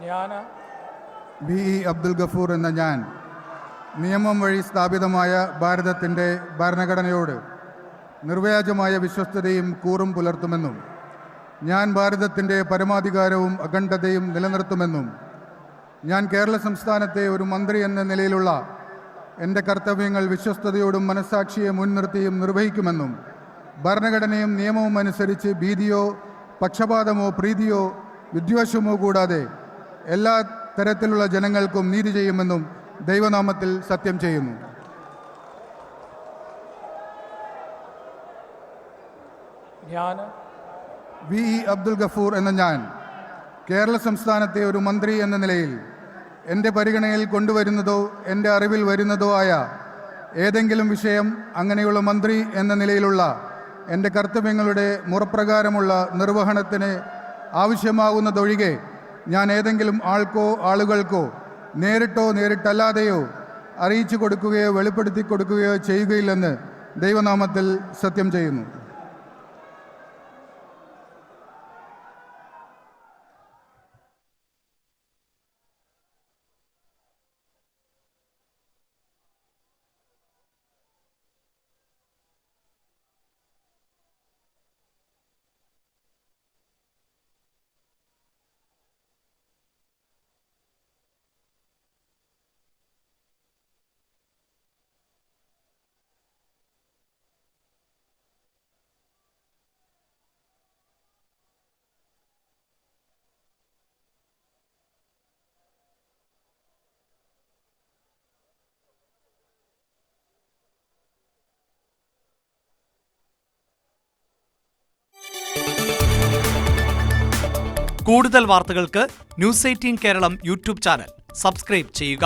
ഞാൻ B E Abdul Gafoor എന്ന ഞാൻ നിയമം വഴി സ്ഥാപിതമായ ഭാരതത്തിൻ്റെ ഭരണഘടനയോട് നിർവ്യാജമായ വിശ്വസ്തതയും കൂറും പുലർത്തുമെന്നും ഞാൻ ഭാരതത്തിൻ്റെ പരമാധികാരവും അഖണ്ഡതയും നിലനിർത്തുമെന്നും ഞാൻ കേരള സംസ്ഥാനത്തെ ഒരു മന്ത്രി എന്ന നിലയിലുള്ള എൻ്റെ കർത്തവ്യങ്ങൾ വിശ്വസ്തയോടും മനസ്സാക്ഷിയെ മുൻനിർത്തിയും നിർവഹിക്കുമെന്നും ഭരണഘടനയും നിയമവും അനുസരിച്ച് ഭീതിയോ പക്ഷപാതമോ പ്രീതിയോ വിദ്വേഷമോ കൂടാതെ എല്ലാ തരത്തിലുള്ള ജനങ്ങൾക്കും നീതി ചെയ്യുമെന്നും ദൈവനാമത്തിൽ സത്യം ചെയ്യുന്നു. ഞാൻ ബി ഇ അബ്ദുൽ ഗഫൂർ എന്ന ഞാൻ കേരള സംസ്ഥാനത്തെ ഒരു മന്ത്രി എന്ന നിലയിൽ എൻ്റെ പരിഗണനയിൽ കൊണ്ടുവരുന്നതോ എൻ്റെ അറിവിൽ വരുന്നതോ ആയ ഏതെങ്കിലും വിഷയം അങ്ങനെയുള്ള മന്ത്രി എന്ന നിലയിലുള്ള എൻ്റെ കർത്തവ്യങ്ങളുടെ മുറപ്രകാരമുള്ള നിർവഹണത്തിന് ആവശ്യമാകുന്നതൊഴികെ ഞാൻ ഏതെങ്കിലും ആളുകൾക്കോ നേരിട്ടോ നേരിട്ടല്ലാതെയോ അറിയിച്ചു കൊടുക്കുകയോ വെളിപ്പെടുത്തി കൊടുക്കുകയോ ചെയ്യുകയില്ലെന്ന് ദൈവനാമത്തിൽ സത്യം ചെയ്യുന്നു. കൂടുതൽ വാർത്തകൾക്ക് news 18 Keralam YouTube channel subscribe ചെയ്യുക.